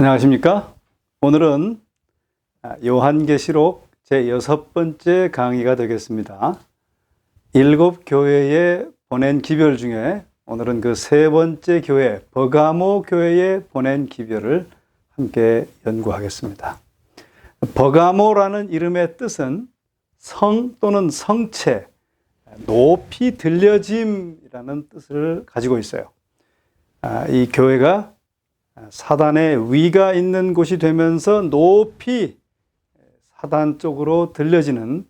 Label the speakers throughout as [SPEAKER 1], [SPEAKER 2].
[SPEAKER 1] 안녕하십니까? 오늘은 요한계시록 제6번째 강의가 되겠습니다. 7교회에 보낸 기별 중에 오늘은 그 세 번째 교회, 버가모 교회에 보낸 기별을 함께 연구하겠습니다. 버가모라는 이름의 뜻은 성 또는 성체, 높이 들려짐이라는 뜻을 가지고 있어요. 이 교회가 사단의 위가 있는 곳이 되면서 높이 사단 쪽으로 들려지는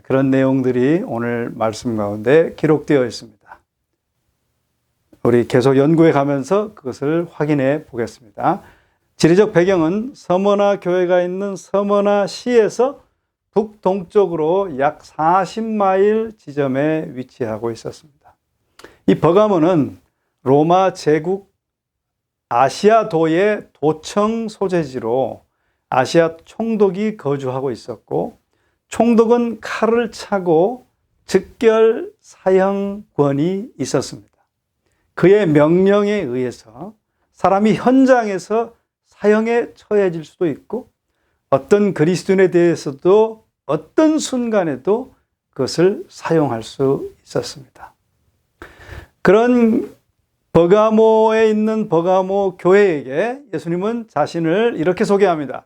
[SPEAKER 1] 그런 내용들이 오늘 말씀 가운데 기록되어 있습니다. 우리 계속 연구해 가면서 그것을 확인해 보겠습니다. 지리적 배경은 서머나 교회가 있는 서머나 시에서 북동쪽으로 약 40마일 지점에 위치하고 있었습니다. 이 버가모는 로마 제국 아시아도의 도청 소재지로 아시아 총독이 거주하고 있었고, 총독은 칼을 차고 즉결 사형권이 있었습니다. 그의 명령에 의해서 사람이 현장에서 사형에 처해질 수도 있고, 어떤 그리스도인에 대해서도 어떤 순간에도 그것을 사용할 수 있었습니다. 그런 버가모에 있는 버가모 교회에게 예수님은 자신을 이렇게 소개합니다.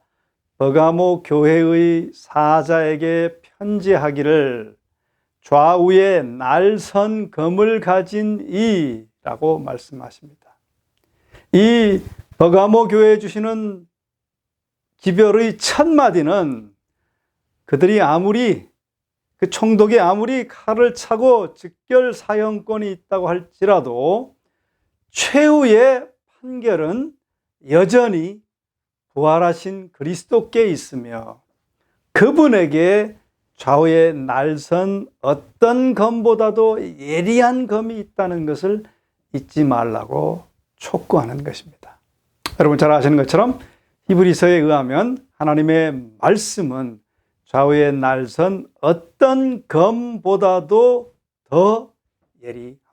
[SPEAKER 1] 버가모 교회의 사자에게 편지하기를 좌우에 날선 검을 가진 이라고 말씀하십니다. 이 버가모 교회에 주시는 기별의 첫 마디는 그들이 그 총독이 아무리 칼을 차고 즉결 사형권이 있다고 할지라도 최후의 판결은 여전히 부활하신 그리스도께 있으며, 그분에게 좌우에 날선 어떤 검보다도 예리한 검이 있다는 것을 잊지 말라고 촉구하는 것입니다. 여러분 잘 아시는 것처럼 히브리서에 의하면 하나님의 말씀은 좌우에 날선 어떤 검보다도 더 예리합니다.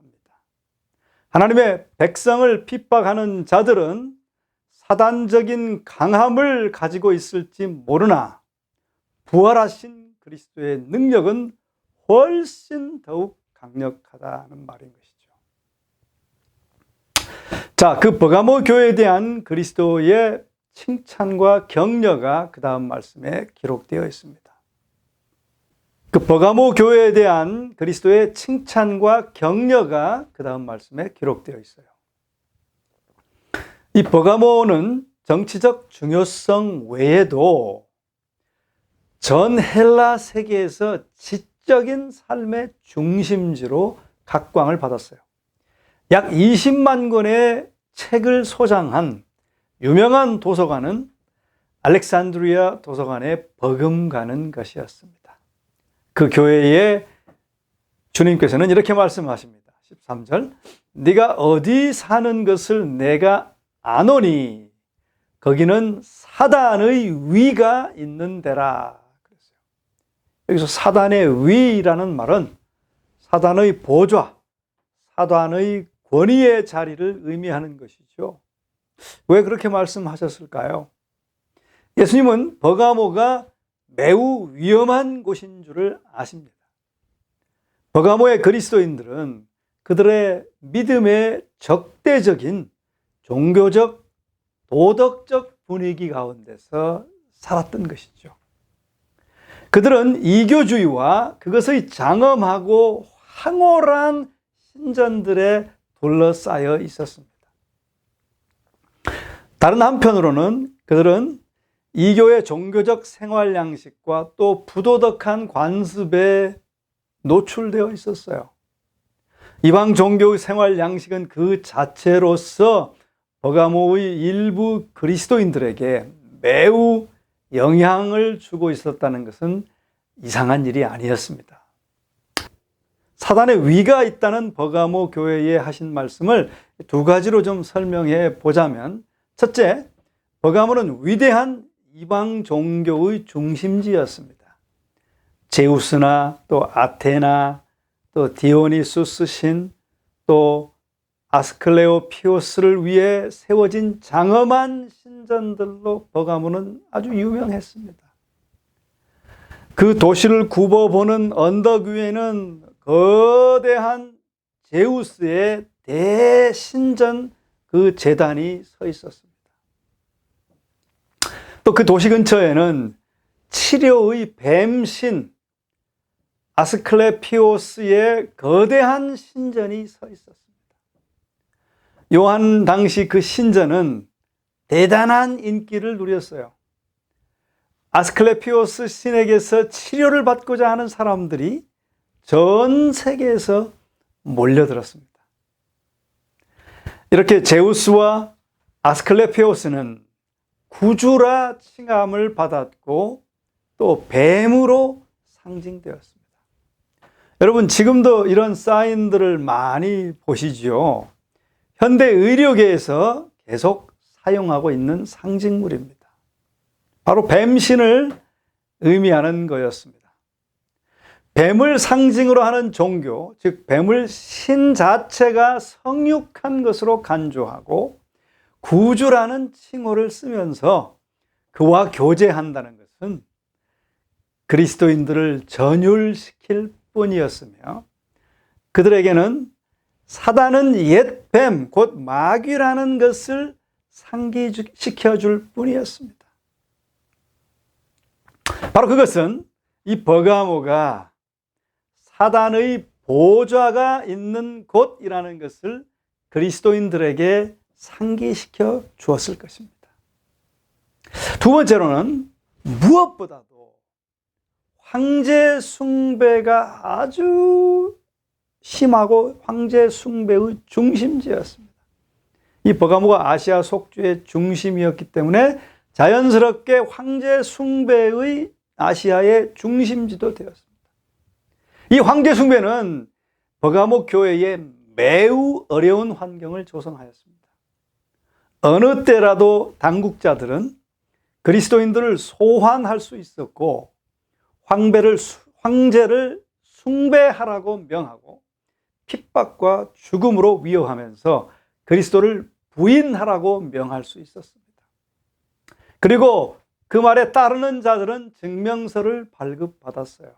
[SPEAKER 1] 하나님의 백성을 핍박하는 자들은 사단적인 강함을 가지고 있을지 모르나 부활하신 그리스도의 능력은 훨씬 더욱 강력하다는 말인 것이죠. 자, 그 버가모 교회에 대한 그리스도의 칭찬과 격려가 그 다음 말씀에 기록되어 있습니다. 그 버가모 교회에 대한 그리스도의 칭찬과 격려가 그 다음 말씀에 기록되어 있어요. 이 버가모는 정치적 중요성 외에도 전 헬라 세계에서 지적인 삶의 중심지로 각광을 받았어요. 약 20만 권의 책을 소장한 유명한 도서관은 알렉산드리아 도서관에 버금가는 것이었습니다. 그 교회에 주님께서는 이렇게 말씀하십니다. 13절, 네가 어디 사는 것을 내가 아노니 거기는 사단의 위가 있는 데라. 여기서 사단의 위라는 말은 사단의 보좌, 사단의 권위의 자리를 의미하는 것이죠. 왜 그렇게 말씀하셨을까요? 예수님은 버가모가 매우 위험한 곳인 줄을 아십니다. 버가모의 그리스도인들은 그들의 믿음의 적대적인 종교적, 도덕적 분위기 가운데서 살았던 것이죠. 그들은 이교주의와 그것의 장엄하고 황홀한 신전들에 둘러싸여 있었습니다. 다른 한편으로는 그들은 이교의 종교적 생활 양식과 또 부도덕한 관습에 노출되어 있었어요. 이방 종교의 생활 양식은 그 자체로서 버가모의 일부 그리스도인들에게 매우 영향을 주고 있었다는 것은 이상한 일이 아니었습니다. 사단의 위가 있다는 버가모 교회에 하신 말씀을 두 가지로 좀 설명해 보자면, 첫째, 버가모는 위대한 이방 종교의 중심지였습니다. 제우스나 또 아테나, 또 디오니수스 신, 또 아스클레오피오스를 위해 세워진 장엄한 신전들로 버가모는 아주 유명했습니다. 그 도시를 굽어보는 언덕 위에는 거대한 제우스의 대신전 그 제단이 서 있었습니다. 또 그 도시 근처에는 치료의 뱀신 아스클레피오스의 거대한 신전이 서 있었습니다. 요한 당시 그 신전은 대단한 인기를 누렸어요. 아스클레피오스 신에게서 치료를 받고자 하는 사람들이 전 세계에서 몰려들었습니다. 이렇게 제우스와 아스클레피오스는 구주라 칭함을 받았고 또 뱀으로 상징되었습니다. 여러분, 지금도 이런 사인들을 많이 보시죠. 현대 의료계에서 계속 사용하고 있는 상징물입니다. 바로 뱀신을 의미하는 거였습니다. 뱀을 상징으로 하는 종교, 즉 뱀을 신 자체가 성육한 것으로 간주하고 구주라는 칭호를 쓰면서 그와 교제한다는 것은 그리스도인들을 전율시킬 뿐이었으며, 그들에게는 사단은 옛 뱀, 곧 마귀라는 것을 상기시켜줄 뿐이었습니다. 바로 그것은 이 버가모가 사단의 보좌가 있는 곳이라는 것을 그리스도인들에게 상기시켜 주었을 것입니다. 두 번째로는 무엇보다도 황제 숭배가 아주 심하고 황제 숭배의 중심지였습니다. 이 버가모가 아시아 속주의 중심이었기 때문에 자연스럽게 황제 숭배의 아시아의 중심지도 되었습니다. 이 황제 숭배는 버가모 교회에 매우 어려운 환경을 조성하였습니다. 어느 때라도 당국자들은 그리스도인들을 소환할 수 있었고 황제를 숭배하라고 명하고 핍박과 죽음으로 위협하면서 그리스도를 부인하라고 명할 수 있었습니다. 그리고 그 말에 따르는 자들은 증명서를 발급받았어요.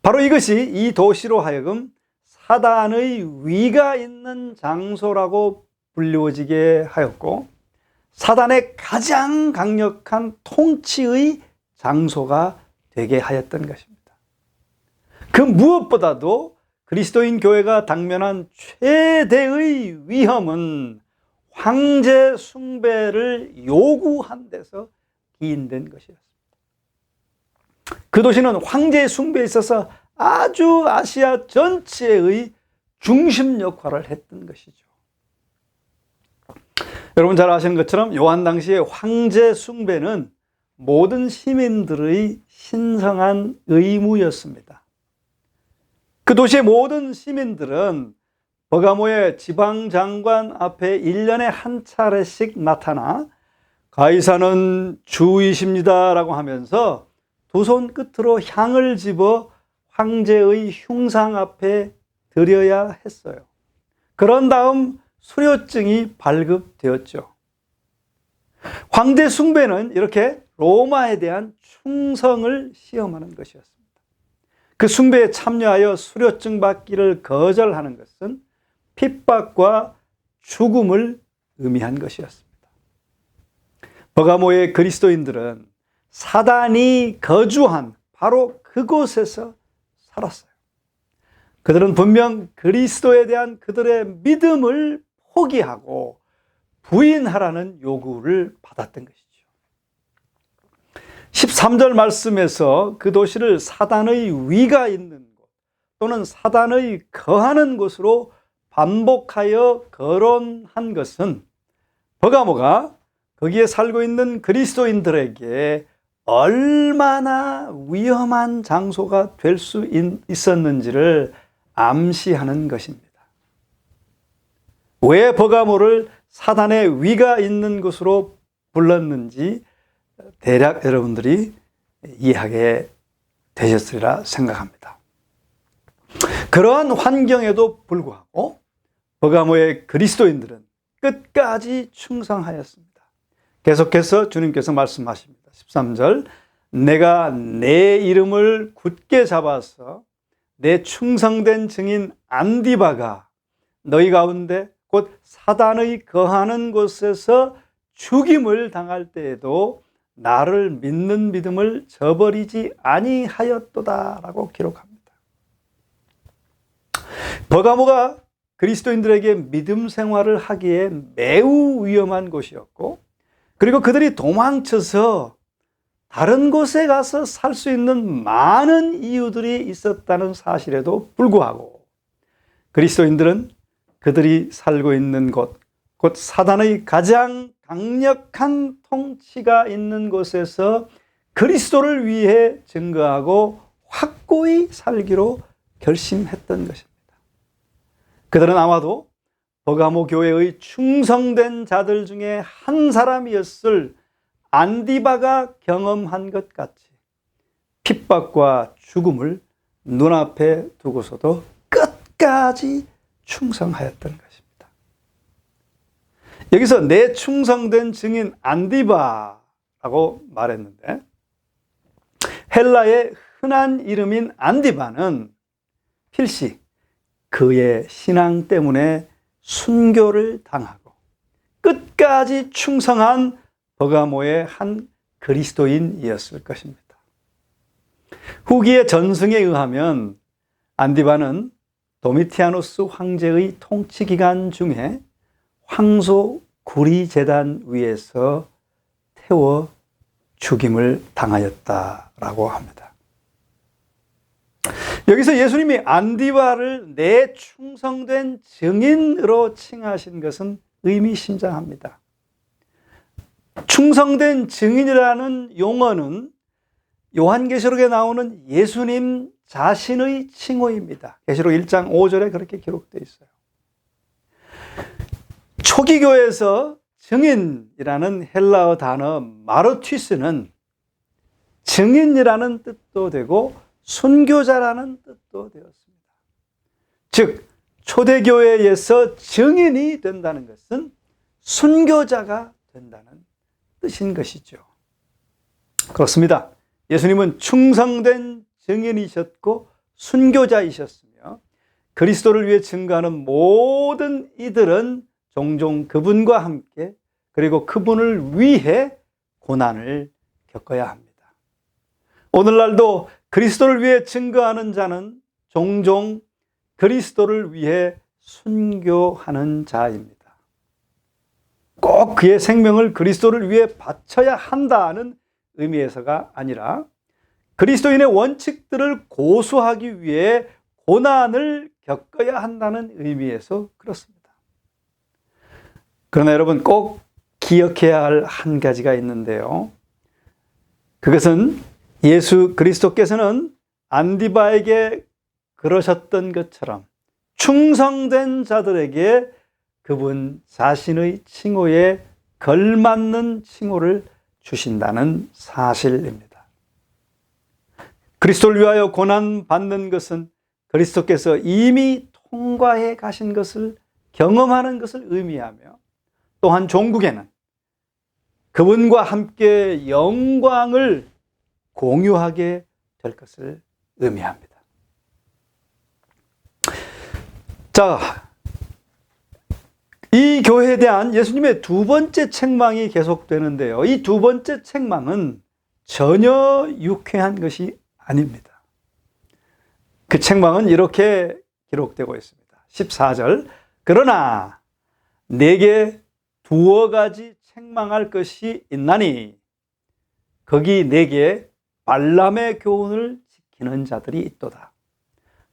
[SPEAKER 1] 바로 이것이 이 도시로 하여금 사단의 위가 있는 장소라고 불리워지게 하였고, 사단의 가장 강력한 통치의 장소가 되게 하였던 것입니다. 그 무엇보다도 그리스도인 교회가 당면한 최대의 위험은 황제 숭배를 요구한 데서 기인된 것이었습니다. 그 도시는 황제 숭배에 있어서 아주 아시아 전체의 중심 역할을 했던 것이죠. 여러분 잘 아시는 것처럼 요한 당시의 황제 숭배는 모든 시민들의 신성한 의무였습니다. 그 도시의 모든 시민들은 버가모의 지방장관 앞에 1년에 한 차례씩 나타나 가이사는 주이십니다 라고 하면서 두 손 끝으로 향을 집어 황제의 흉상 앞에 드려야 했어요. 그런 다음 수료증이 발급되었죠. 황제 숭배는 이렇게 로마에 대한 충성을 시험하는 것이었습니다. 그 숭배에 참여하여 수료증 받기를 거절하는 것은 핍박과 죽음을 의미한 것이었습니다. 버가모의 그리스도인들은 사단이 거주한 바로 그곳에서 살았어요. 그들은 분명 그리스도에 대한 그들의 믿음을 포기하고 부인하라는 요구를 받았던 것이죠. 13절 말씀에서 그 도시를 사단의 위가 있는 곳 또는 사단의 거하는 곳으로 반복하여 거론한 것은 버가모가 거기에 살고 있는 그리스도인들에게 얼마나 위험한 장소가 될 수 있었는지를 암시하는 것입니다. 왜 버가모를 사단의 위가 있는 곳으로 불렀는지 대략 여러분들이 이해하게 되셨으리라 생각합니다. 그러한 환경에도 불구하고 버가모의 그리스도인들은 끝까지 충성하였습니다. 계속해서 주님께서 말씀하십니다. 13절, 내가 내 이름을 굳게 잡아서 내 충성된 증인 안디바가 너희 가운데 곧 사단의 거하는 곳에서 죽임을 당할 때에도 나를 믿는 믿음을 저버리지 아니하였도다 라고 기록합니다. 버가모가 그리스도인들에게 믿음 생활을 하기에 매우 위험한 곳이었고, 그리고 그들이 도망쳐서 다른 곳에 가서 살 수 있는 많은 이유들이 있었다는 사실에도 불구하고 그리스도인들은 그들이 살고 있는 곳, 곧 사단의 가장 강력한 통치가 있는 곳에서 그리스도를 위해 증거하고 확고히 살기로 결심했던 것입니다. 그들은 아마도 버가모 교회의 충성된 자들 중에 한 사람이었을 안디바가 경험한 것 같이 핍박과 죽음을 눈앞에 두고서도 끝까지 충성하였던 것입니다. 여기서 내 충성된 증인 안디바라고 말했는데, 헬라의 흔한 이름인 안디바는 필시 그의 신앙 때문에 순교를 당하고 끝까지 충성한 버가모의 한 그리스도인이었을 것입니다. 후기의 전승에 의하면 안디바는 도미티아누스 황제의 통치 기간 중에 황소 구리 제단 위에서 태워 죽임을 당하였다라고 합니다. 여기서 예수님이 안디바를 내 충성된 증인으로 칭하신 것은 의미심장합니다. 충성된 증인이라는 용어는 요한계시록에 나오는 예수님 자신의 칭호입니다. 계시록 1장 5절에 그렇게 기록되어 있어요. 초기 교회에서 증인이라는 헬라어 단어 마르튀스는 증인이라는 뜻도 되고 순교자라는 뜻도 되었습니다. 즉 초대교회에서 증인이 된다는 것은 순교자가 된다는 뜻인 것이죠. 그렇습니다. 예수님은 충성된 증인이셨고 순교자이셨으며 그리스도를 위해 증거하는 모든 이들은 종종 그분과 함께 그리고 그분을 위해 고난을 겪어야 합니다. 오늘날도 그리스도를 위해 증거하는 자는 종종 그리스도를 위해 순교하는 자입니다. 꼭 그의 생명을 그리스도를 위해 바쳐야 한다는 의미에서가 아니라 그리스도인의 원칙들을 고수하기 위해 고난을 겪어야 한다는 의미에서 그렇습니다. 그러나 여러분 꼭 기억해야 할 한 가지가 있는데요. 그것은 예수 그리스도께서는 안디바에게 그러셨던 것처럼 충성된 자들에게 그분 자신의 칭호에 걸맞는 칭호를 주신다는 사실입니다. 그리스도를 위하여 고난받는 것은 그리스도께서 이미 통과해 가신 것을 경험하는 것을 의미하며, 또한 종국에는 그분과 함께 영광을 공유하게 될 것을 의미합니다. 자, 이 교회에 대한 예수님의 두 번째 책망이 계속되는데요. 이 두 번째 책망은 전혀 유쾌한 것이 아닙니다. 그 책망은 이렇게 기록되고 있습니다. 14절, 그러나 내게 두어 가지 책망할 것이 있나니 거기 내게 발람의 교훈을 지키는 자들이 있도다.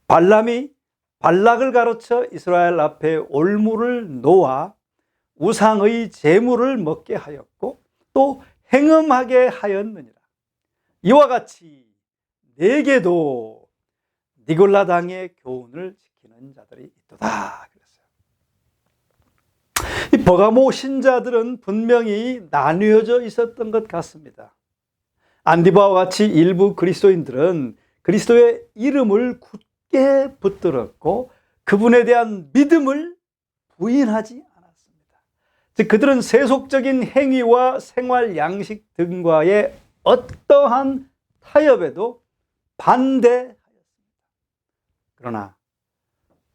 [SPEAKER 1] 발람이 발락을 가르쳐 이스라엘 앞에 올무를 놓아 우상의 제물을 먹게 하였고 또 행음하게 하였느니라. 이와 같이 내게도 니골라당의 교훈을 지키는 자들이 있도다. 이 버가모 신자들은 분명히 나뉘어져 있었던 것 같습니다. 안디바와 같이 일부 그리스도인들은 그리스도의 이름을 굳게 붙들었고 그분에 대한 믿음을 부인하지 않았습니다. 즉 그들은 세속적인 행위와 생활 양식 등과의 어떠한 타협에도 반대하였습니다. 그러나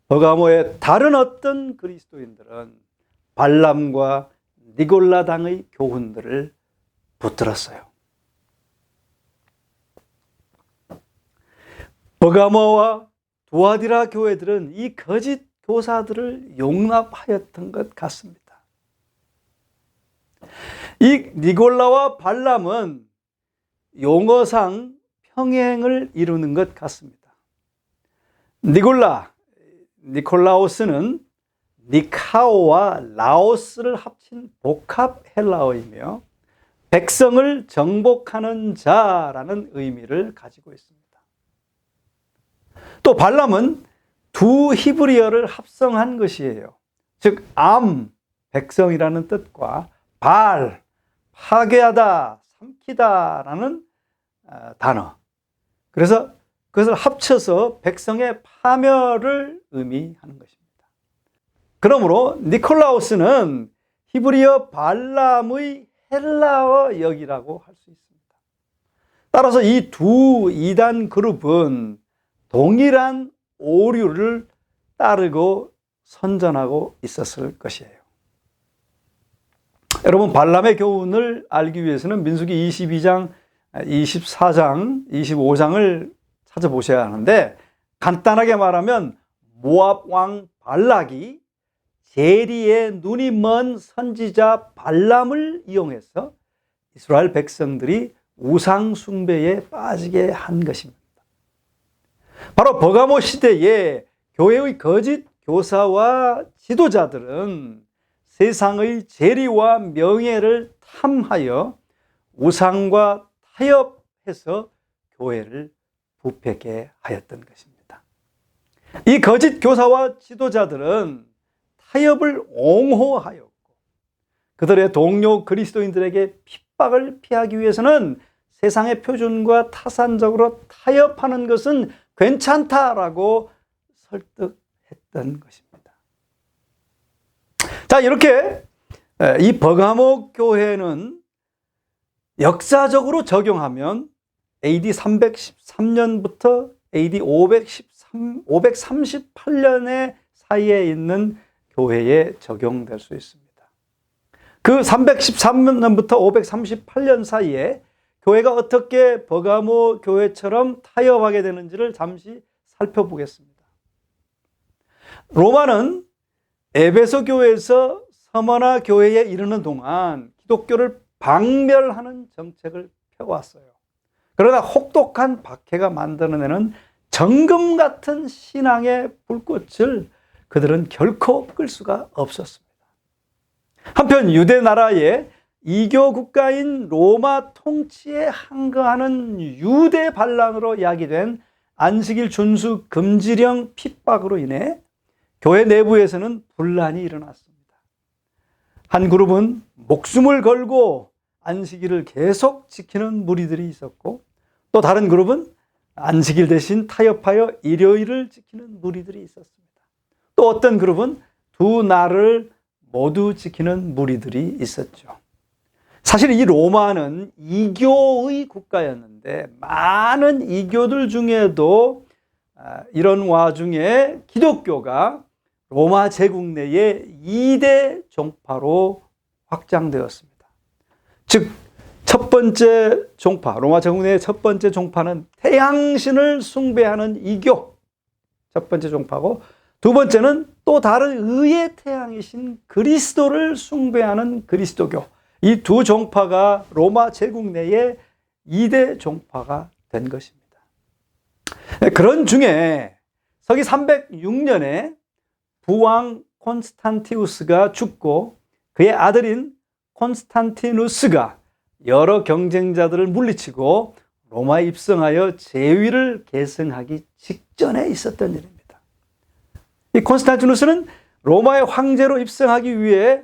[SPEAKER 1] 버가모의 다른 어떤 그리스도인들은 발람과 니골라당의 교훈들을 붙들었어요. 버가모와 두아디라 교회들은 이 거짓 교사들을 용납하였던 것 같습니다. 이 니골라와 발람은 용어상 평행을 이루는 것 같습니다. 니콜라오스는 니카오와 라오스를 합친 복합 헬라어이며 백성을 정복하는 자라는 의미를 가지고 있습니다. 또 발람은 두 히브리어를 합성한 것이에요. 즉 백성이라는 뜻과 발, 파괴하다, 삼키다라는 단어. 그래서 그것을 합쳐서 백성의 파멸을 의미하는 것입니다. 그러므로 니콜라오스는 히브리어 발람의 헬라어 역이라고 할 수 있습니다. 따라서 이 두 이단 그룹은 동일한 오류를 따르고 선전하고 있었을 것이에요. 여러분, 발람의 교훈을 알기 위해서는 민수기 22장, 24장, 25장을 찾아보셔야 하는데, 간단하게 말하면 모압 왕 발락이 제리의 눈이 먼 선지자 발람을 이용해서 이스라엘 백성들이 우상 숭배에 빠지게 한 것입니다. 바로 버가모 시대에 교회의 거짓 교사와 지도자들은 세상의 재리와 명예를 탐하여 우상과 타협해서 교회를 부패케 하였던 것입니다. 이 거짓 교사와 지도자들은 타협을 옹호하였고 그들의 동료 그리스도인들에게 핍박을 피하기 위해서는 세상의 표준과 타산적으로 타협하는 것은 괜찮다라고 설득했던 것입니다. 자, 이렇게 이 버가모 교회는 역사적으로 적용하면 AD 313년부터 AD 538년의 사이에 있는 교회에 적용될 수 있습니다. 그 313년부터 538년 사이에 교회가 어떻게 버가모 교회처럼 타협하게 되는지를 잠시 살펴보겠습니다. 로마는 에베소 교회에서 서머나 교회에 이르는 동안 기독교를 박멸하는 정책을 펴왔어요. 그러나 혹독한 박해가 만들어내는 정금 같은 신앙의 불꽃을 그들은 결코 끌 수가 없었습니다. 한편 유대 나라의 이교 국가인 로마 통치에 항거하는 유대 반란으로 야기된 안식일 준수 금지령 핍박으로 인해 교회 내부에서는 분란이 일어났습니다. 한 그룹은 목숨을 걸고 안식일을 계속 지키는 무리들이 있었고, 또 다른 그룹은 안식일 대신 타협하여 일요일을 지키는 무리들이 있었습니다. 또 어떤 그룹은 두 날을 모두 지키는 무리들이 있었죠. 사실 이 로마는 이교의 국가였는데 많은 이교들 중에도 이런 와중에 기독교가 로마 제국 내에 2대 종파로 확장되었습니다. 즉, 첫 번째 종파, 로마 제국 내의 첫 번째 종파는 태양신을 숭배하는 이교, 첫 번째 종파고, 두 번째는 또 다른 의의 태양이신 그리스도를 숭배하는 그리스도교. 이 두 종파가 로마 제국 내에 2대 종파가 된 것입니다. 그런 중에 서기 306년에 부왕 콘스탄티우스가 죽고 그의 아들인 콘스탄티누스가 여러 경쟁자들을 물리치고 로마에 입성하여 제위를 계승하기 직전에 있었던 일입니다. 이 콘스탄티누스는 로마의 황제로 입성하기 위해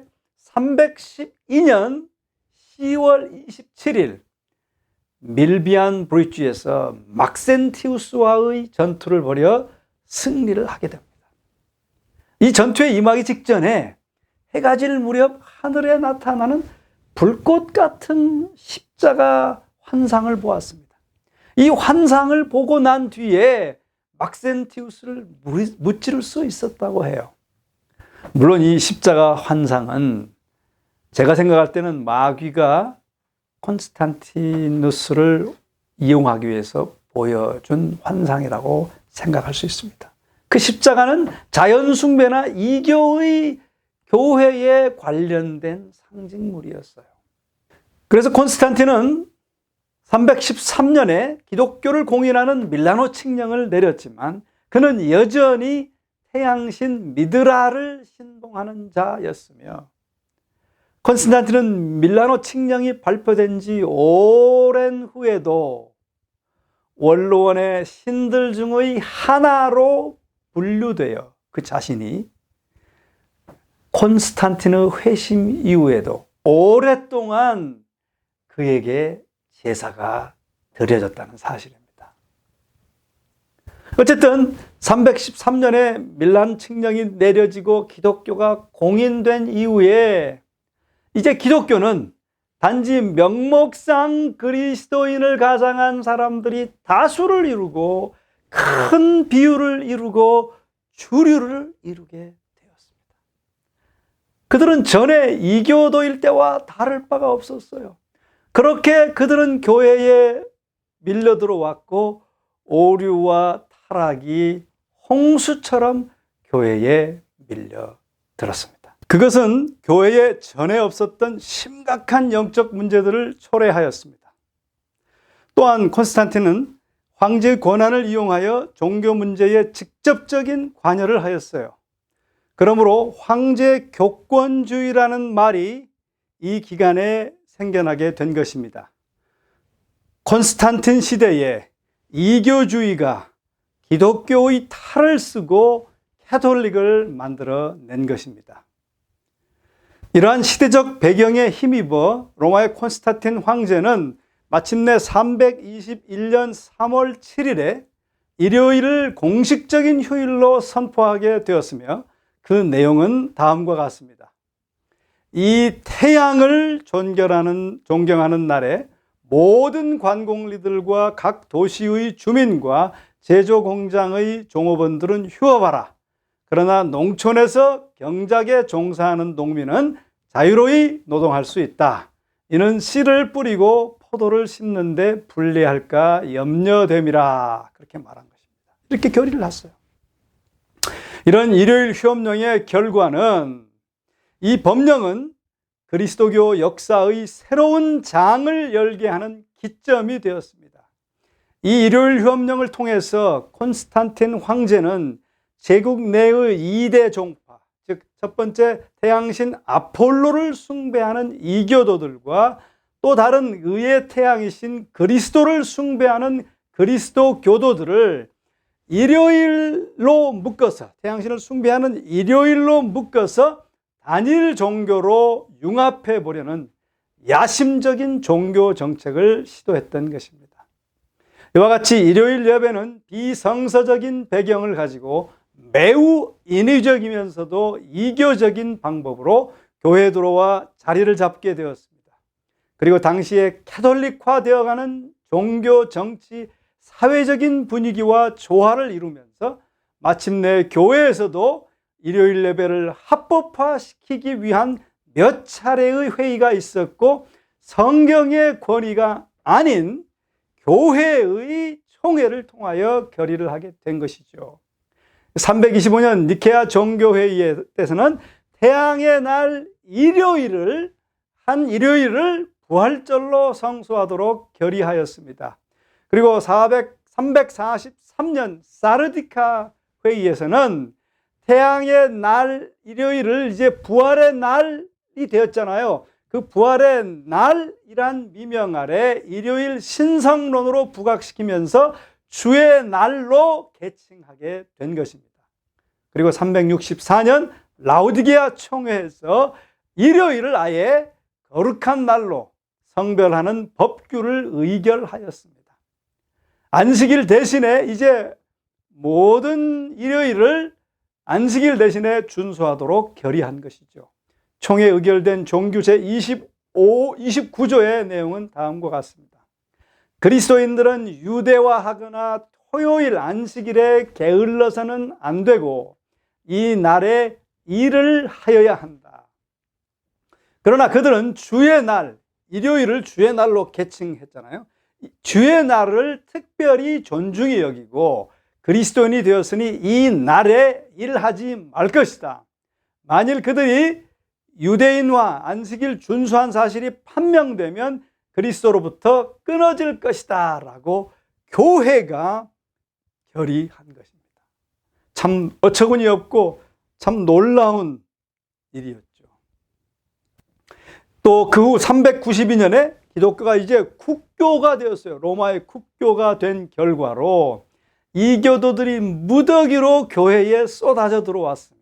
[SPEAKER 1] 312년 10월 27일 밀비안 브릿지에서 막센티우스와의 전투를 벌여 승리를 하게 됩니다. 이 전투에 임하기 직전에 해가 질 무렵 하늘에 나타나는 불꽃 같은 십자가 환상을 보았습니다. 이 환상을 보고 난 뒤에 막센티우스를 무찌를 수 있었다고 해요. 물론 이 십자가 환상은 제가 생각할 때는 마귀가 콘스탄티누스를 이용하기 위해서 보여준 환상이라고 생각할 수 있습니다. 그 십자가는 자연숭배나 이교의 교회에 관련된 상징물이었어요. 그래서 콘스탄틴은 313년에 기독교를 공인하는 밀라노 칙령을 내렸지만 그는 여전히 태양신 미드라를 신봉하는 자였으며, 콘스탄틴은 밀라노 칙령이 발표된 지 오랜 후에도 원로원의 신들 중의 하나로 분류되어 그 자신이 콘스탄틴의 회심 이후에도 오랫동안 그에게 제사가 드려졌다는 사실입니다. 어쨌든 313년에 밀란 칙령이 내려지고 기독교가 공인된 이후에 이제 기독교는 단지 명목상 그리스도인을 가장한 사람들이 다수를 이루고 큰 비율을 이루고 주류를 이루게 되었습니다. 그들은 전에 이교도일 때와 다를 바가 없었어요. 그렇게 그들은 교회에 밀려 들어왔고 오류와 타락이 홍수처럼 교회에 밀려 들었습니다. 그것은 교회에 전에 없었던 심각한 영적 문제들을 초래하였습니다. 또한 콘스탄틴은 황제의 권한을 이용하여 종교 문제에 직접적인 관여를 하였어요. 그러므로 황제 교권주의라는 말이 이 기간에 생겨나게 된 것입니다. 콘스탄틴 시대에 이교주의가 기독교의 탈을 쓰고 캐톨릭을 만들어낸 것입니다. 이러한 시대적 배경에 힘입어 로마의 콘스탄틴 황제는 마침내 321년 3월 7일에 일요일을 공식적인 휴일로 선포하게 되었으며 그 내용은 다음과 같습니다. 이 태양을 존경하는 날에 모든 관공리들과 각 도시의 주민과 제조공장의 종업원들은 휴업하라. 그러나 농촌에서 경작에 종사하는 농민은 자유로이 노동할 수 있다. 이는 씨를 뿌리고 포도를 심는데 불리할까 염려됨이라. 그렇게 말한 것입니다. 이렇게 결의를 했어요. 이런 일요일 휴업령의 결과는, 이 법령은 그리스도교 역사의 새로운 장을 열게 하는 기점이 되었습니다. 이 일요일 휴업령을 통해서 콘스탄틴 황제는 제국 내의 2대 종파, 즉 첫 번째 태양신 아폴로를 숭배하는 이교도들과 또 다른 의의 태양이신 그리스도를 숭배하는 그리스도 교도들을 일요일로 묶어서, 태양신을 숭배하는 일요일로 묶어서 단일 종교로 융합해 보려는 야심적인 종교 정책을 시도했던 것입니다. 이와 같이 일요일 예배는 비성서적인 배경을 가지고 매우 인위적이면서도 이교적인 방법으로 교회에 들어와 자리를 잡게 되었습니다. 그리고 당시에 캐톨릭화되어가는 종교, 정치, 사회적인 분위기와 조화를 이루면서 마침내 교회에서도 일요일 예배를 합법화시키기 위한 몇 차례의 회의가 있었고, 성경의 권위가 아닌 교회의 총회를 통하여 결의를 하게 된 것이죠. 325년 니케아 종교회의에서는 태양의 날 일요일을 부활절로 성수하도록 결의하였습니다. 그리고 343년 사르디카 회의에서는 태양의 날 일요일을 이제 부활의 날이 되었잖아요. 그 부활의 날이란 미명 아래 일요일 신성론으로 부각시키면서 주의 날로 개칭하게 된 것입니다. 그리고 364년 라우디게아 총회에서 일요일을 아예 거룩한 날로 성별하는 법규를 의결하였습니다. 안식일 대신에 이제 모든 일요일을 안식일 대신에 준수하도록 결의한 것이죠. 총회 의결된 종교 제29조의 내용은 다음과 같습니다. 그리스도인들은 유대화하거나 토요일 안식일에 게을러서는 안 되고 이 날에 일을 하여야 한다. 그러나 그들은 주의 날, 일요일을 주의 날로 개칭했잖아요. 주의 날을 특별히 존중히 여기고 그리스도인이 되었으니 이 날에 일하지 말 것이다. 만일 그들이 유대인화, 안식일 준수한 사실이 판명되면 그리스도로부터 끊어질 것이다 라고 교회가 결의한 것입니다. 참 어처구니 없고 참 놀라운 일이었죠. 또 그 후 392년에 기독교가 이제 국교가 되었어요. 로마의 국교가 된 결과로 이교도들이 무더기로 교회에 쏟아져 들어왔으며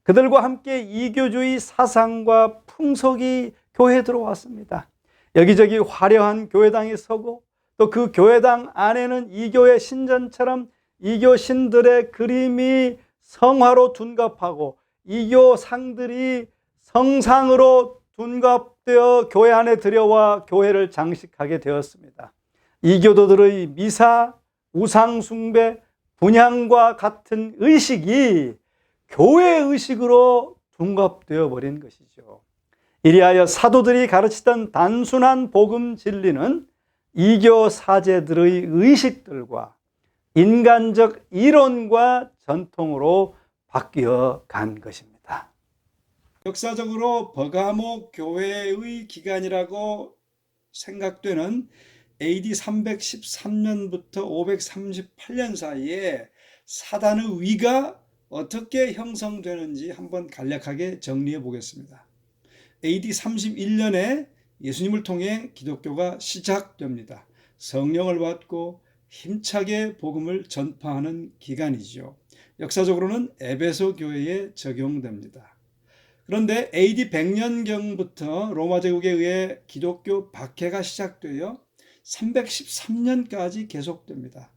[SPEAKER 1] 그들과 함께 이교주의 사상과 풍속이 교회에 들어왔습니다. 여기저기 화려한 교회당이 서고 또 그 교회당 안에는 이교의 신전처럼 이교 신들의 그림이 성화로 둔갑하고 이교 상들이 성상으로 둔갑되어 교회 안에 들여와 교회를 장식하게 되었습니다. 이교도들의 미사, 우상숭배, 분향과 같은 의식이 교회 의식으로 둔갑되어 버린 것이죠. 이리하여 사도들이 가르치던 단순한 복음 진리는 이교 사제들의 의식들과 인간적 이론과 전통으로 바뀌어 간 것입니다. 역사적으로 버가모 교회의 기간이라고 생각되는 AD 313년부터 538년 사이에 사단의 위가 어떻게 형성되는지 한번 간략하게 정리해 보겠습니다. AD 31년에 예수님을 통해 기독교가 시작됩니다. 성령을 받고 힘차게 복음을 전파하는 기간이죠. 역사적으로는 에베소 교회에 적용됩니다. 그런데 AD 100년경부터 로마 제국에 의해 기독교 박해가 시작되어 313년까지 계속됩니다.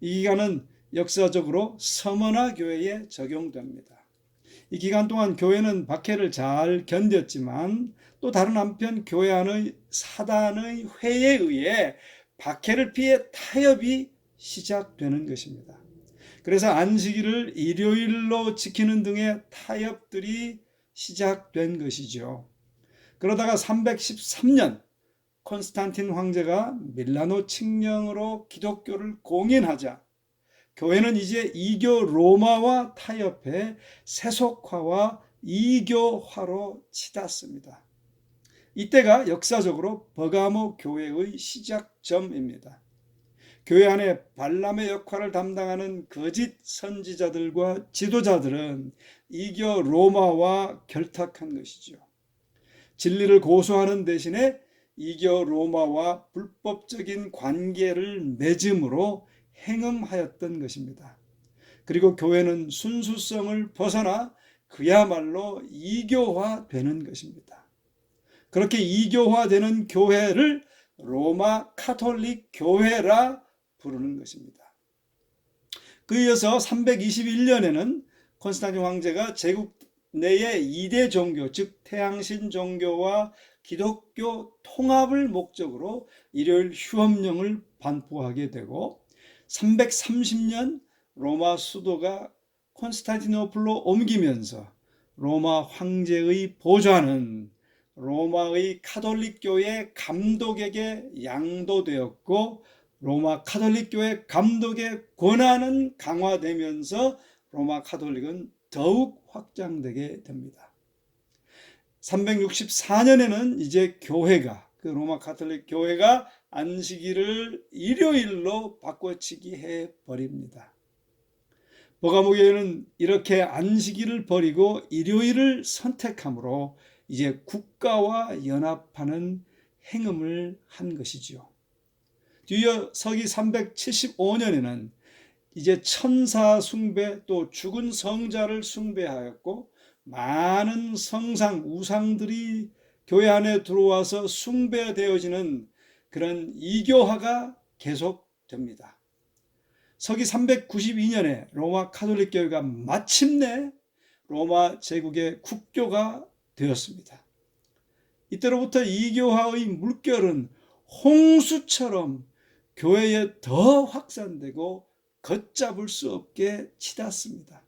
[SPEAKER 1] 이 기간은 역사적으로 서머나 교회에 적용됩니다. 이 기간 동안 교회는 박해를 잘 견뎠지만 또 다른 한편 교회 안의 사단의 회에 의해 박해를 피해 타협이 시작되는 것입니다. 그래서 안식일을 일요일로 지키는 등의 타협들이 시작된 것이죠. 그러다가 313년 콘스탄틴 황제가 밀라노 칙령으로 기독교를 공인하자 교회는 이제 이교 로마와 타협해 세속화와 이교화로 치닫습니다. 이때가 역사적으로 버가모 교회의 시작점입니다. 교회 안에 발람의 역할을 담당하는 거짓 선지자들과 지도자들은 이교 로마와 결탁한 것이죠. 진리를 고수하는 대신에 이교 로마와 불법적인 관계를 맺음으로 행음하였던 것입니다. 그리고 교회는 순수성을 벗어나 그야말로 이교화되는 것입니다. 그렇게 이교화되는 교회를 로마 카톨릭 교회라 부르는 것입니다. 그 이어서 321년에는 콘스탄틴 황제가 제국 내의 2대 종교, 즉 태양신 종교와 기독교 통합을 목적으로 일요일 휴업령을 반포하게 되고 330년 로마 수도가 콘스탄티노플로 옮기면서 로마 황제의 보좌는 로마의 카톨릭 교회 감독에게 양도되었고 로마 카톨릭 교회 감독의 권한은 강화되면서 로마 카톨릭은 더욱 확장되게 됩니다. 364년에는 이제 교회가 로마 카톨릭 교회가 안식일을 일요일로 바꿔치기 해버립니다. 버가모 교회는 이렇게 안식일을 버리고 일요일을 선택함으로 이제 국가와 연합하는 행음을 한 것이죠. 뒤이어 서기 375년에는 이제 천사 숭배 또 죽은 성자를 숭배하였고 많은 성상 우상들이 교회 안에 들어와서 숭배되어지는 그런 이교화가 계속됩니다. 서기 392년에 로마 카톨릭 교회가 마침내 로마 제국의 국교가
[SPEAKER 2] 되었습니다. 이때로부터 이교화의 물결은 홍수처럼 교회에 더 확산되고 걷잡을 수 없게 치닫습니다.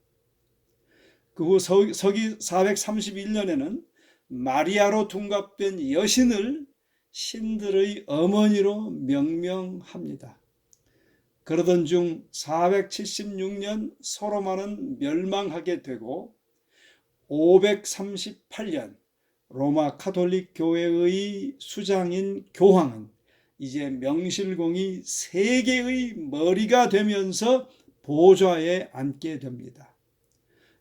[SPEAKER 2] 그 후 서기 431년에는 마리아로 둔갑된 여신을 신들의 어머니로 명명합니다. 그러던 중 476년 소로마는 멸망하게 되고 538년 로마 가톨릭 교회의 수장인 교황은 이제 명실공히 세계의 머리가 되면서 보좌에 앉게 됩니다.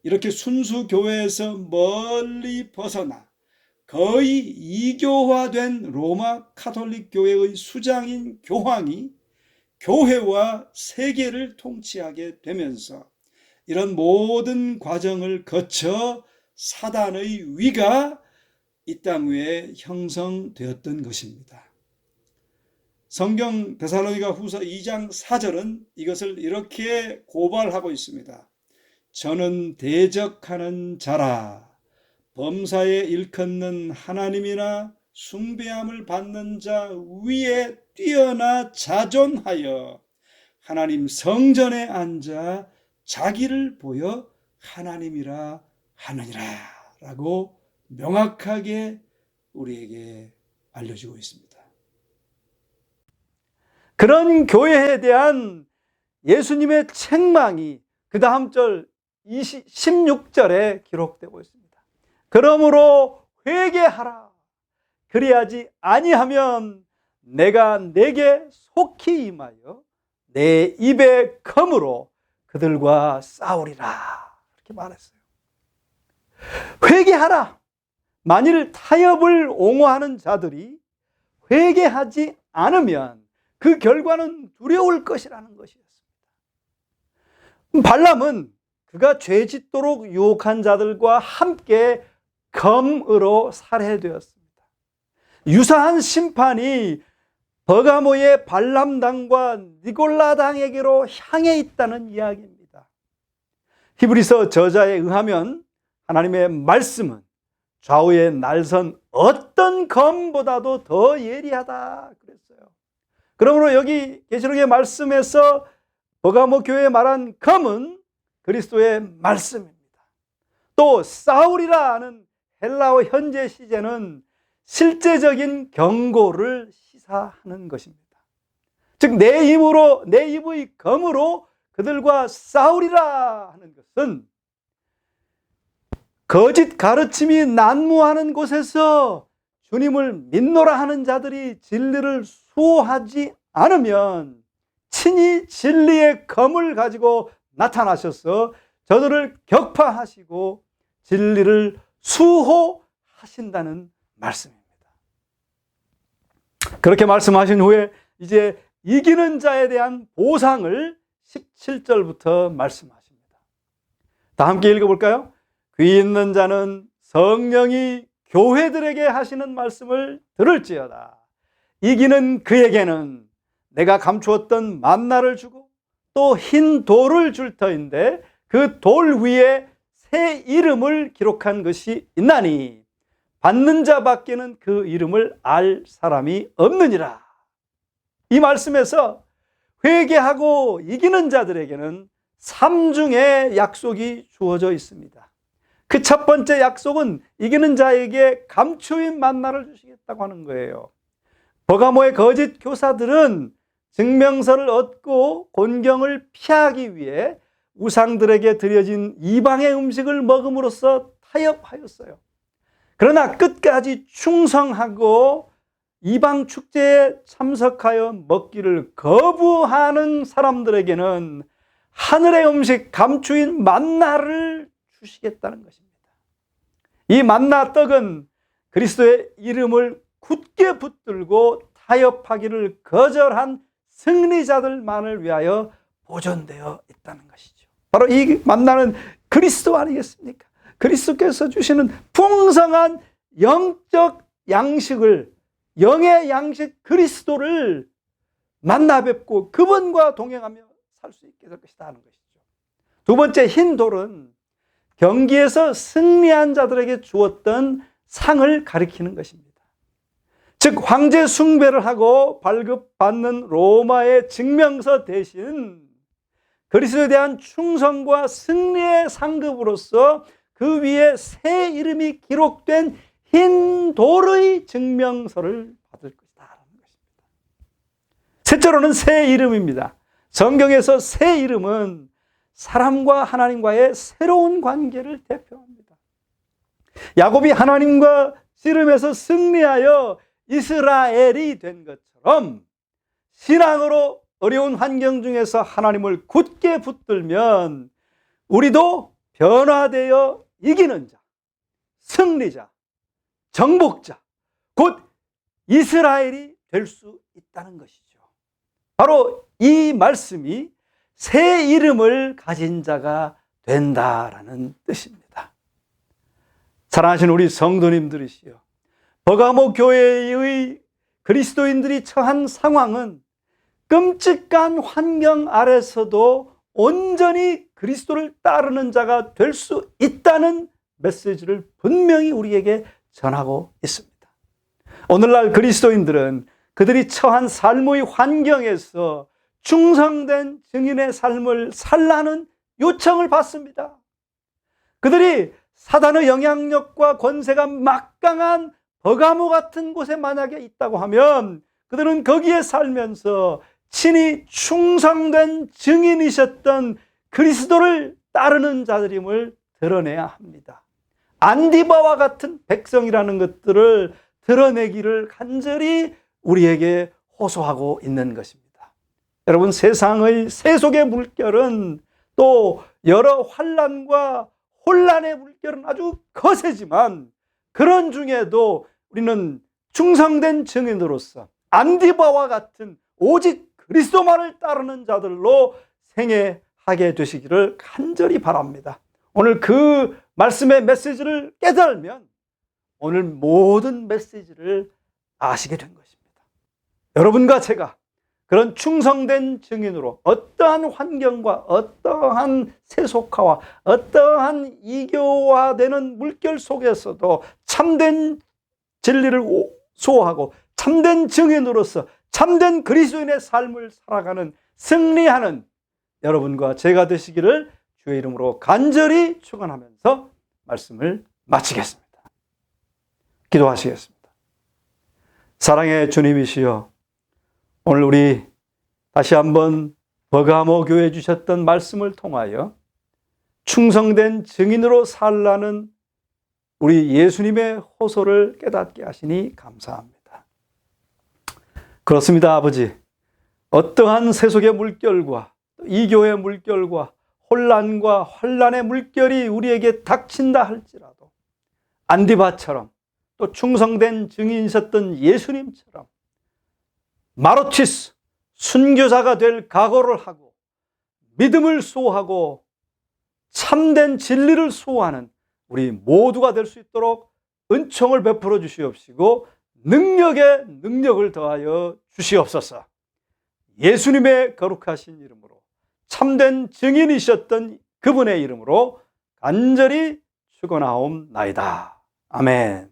[SPEAKER 2] 이렇게 순수 교회에서 멀리 벗어나 거의 이교화된 로마 가톨릭 교회의 수장인 교황이 교회와 세계를 통치하게 되면서 이런 모든 과정을 거쳐 사단의 위가 이 땅 위에 형성되었던 것입니다. 성경 데살로니가 후서 2장 4절은 이것을 이렇게 고발하고 있습니다. 저는 대적하는 자라, 범사에 일컫는 하나님이나 숭배함을 받는 자 위에 뛰어나 자존하여 하나님 성전에 앉아 자기를 보여 하나님이라 하느니라 라고 명확하게 우리에게 알려주고 있습니다.
[SPEAKER 1] 그런 교회에 대한 예수님의 책망이 그 다음 절 16절에 기록되고 있습니다. 그러므로 회개하라. 그리하지 아니하면 내가 내게 속히 임하여 내 입의 검으로 그들과 싸우리라. 이렇게 말했어요. 회개하라. 만일 타협을 옹호하는 자들이 회개하지 않으면 그 결과는 두려울 것이라는 것이었습니다. 발람은 그가 죄 짓도록 유혹한 자들과 함께 검으로 살해되었습니다. 유사한 심판이 버가모의 발람당과 니골라당에게로 향해 있다는 이야기입니다. 히브리서 저자에 의하면 하나님의 말씀은 좌우에 날선 어떤 검보다도 더 예리하다 그랬어요. 그러므로 여기 계시록의 말씀에서 버가모 교회에 말한 검은 그리스도의 말씀입니다. 또 싸우리라 하는 헬라어 현재 시제는 실제적인 경고를 시사하는 것입니다. 즉 내 입의 검으로 그들과 싸우리라 하는 것은 거짓 가르침이 난무하는 곳에서 주님을 믿노라 하는 자들이 진리를 수호하지 않으면 친히 진리의 검을 가지고 나타나셔서 저들을 격파하시고 진리를 수호하신다는 말씀입니다. 그렇게 말씀하신 후에 이제 이기는 자에 대한 보상을 17절부터 말씀하십니다. 다 함께 읽어볼까요? 귀 있는 자는 성령이 교회들에게 하시는 말씀을 들을지어다. 이기는 그에게는 내가 감추었던 만나를 주고 또 흰 돌을 줄 터인데 그 돌 위에 새 이름을 기록한 것이 있나니 받는 자밖에는 그 이름을 알 사람이 없느니라. 이 말씀에서 회개하고 이기는 자들에게는 3중의 약속이 주어져 있습니다. 그 첫 번째 약속은 이기는 자에게 감추인 만나를 주시겠다고 하는 거예요. 버가모의 거짓 교사들은 증명서를 얻고 곤경을 피하기 위해 우상들에게 드려진 이방의 음식을 먹음으로써 타협하였어요. 그러나 끝까지 충성하고 이방 축제에 참석하여 먹기를 거부하는 사람들에게는 하늘의 음식 감추인 만나를 주시겠다는 것입니다. 이 만나 떡은 그리스도의 이름을 굳게 붙들고 타협하기를 거절한 승리자들만을 위하여 보존되어 있다는 것이죠. 바로 이 만나는 그리스도 아니겠습니까? 그리스도께서 주시는 풍성한 영적 양식을, 영의 양식 그리스도를 만나 뵙고 그분과 동행하며 살 수 있게 될 것이다 하는 것이죠. 두 번째 흰 돌은 경기에서 승리한 자들에게 주었던 상을 가리키는 것입니다. 즉 황제 숭배를 하고 발급받는 로마의 증명서 대신 그리스도에 대한 충성과 승리의 상급으로서 그 위에 새 이름이 기록된 흰 돌의 증명서를 받을 것이다라는 것입니다. 셋째로는 새 이름입니다. 성경에서 새 이름은 사람과 하나님과의 새로운 관계를 대표합니다. 야곱이 하나님과 씨름에서 승리하여 이스라엘이 된 것처럼 신앙으로 어려운 환경 중에서 하나님을 굳게 붙들면 우리도 변화되어 이기는 자, 승리자, 정복자, 곧 이스라엘이 될 수 있다는 것이죠. 바로 이 말씀이 새 이름을 가진 자가 된다라는 뜻입니다. 사랑하신 우리 성도님들이시여, 버가모 교회의 그리스도인들이 처한 상황은 끔찍한 환경 아래서도 온전히 그리스도를 따르는 자가 될 수 있다는 메시지를 분명히 우리에게 전하고 있습니다. 오늘날 그리스도인들은 그들이 처한 삶의 환경에서 충성된 증인의 삶을 살라는 요청을 받습니다. 그들이 사단의 영향력과 권세가 막강한 버가모 같은 곳에 만약에 있다고 하면 그들은 거기에 살면서 친히 충성된 증인이셨던 그리스도를 따르는 자들임을 드러내야 합니다. 안디바와 같은 백성이라는 것들을 드러내기를 간절히 우리에게 호소하고 있는 것입니다. 여러분, 세상의 세속의 물결은 또 여러 환난과 혼란의 물결은 아주 거세지만 그런 중에도 우리는 충성된 증인으로서 안디바와 같은 오직 그리스도만을 따르는 자들로 생애하게 되시기를 간절히 바랍니다. 오늘 그 말씀의 메시지를 깨달으면 오늘 모든 메시지를 아시게 된 것입니다. 여러분과 제가 그런 충성된 증인으로 어떠한 환경과 어떠한 세속화와 어떠한 이교화되는 물결 속에서도 참된 진리를 수호하고 참된 증인으로서 참된 그리스도인의 삶을 살아가는 승리하는 여러분과 제가 되시기를 주의 이름으로 간절히 축원하면서 말씀을 마치겠습니다. 기도하시겠습니다. 사랑의 주님이시여, 오늘 우리 다시 한번 버가모 교회에 주셨던 말씀을 통하여 충성된 증인으로 살라는 우리 예수님의 호소를 깨닫게 하시니 감사합니다. 그렇습니다, 아버지. 어떠한 세속의 물결과 이교의 물결과 혼란과 환란의 물결이 우리에게 닥친다 할지라도 안디바처럼 또 충성된 증인이셨던 예수님처럼 마르티스 순교자가 될 각오를 하고 믿음을 수호하고 참된 진리를 수호하는 우리 모두가 될 수 있도록 은총을 베풀어 주시옵시고 능력에 능력을 더하여 주시옵소서. 예수님의 거룩하신 이름으로 참된 증인이셨던 그분의 이름으로 간절히 축원하옵나이다. 아멘.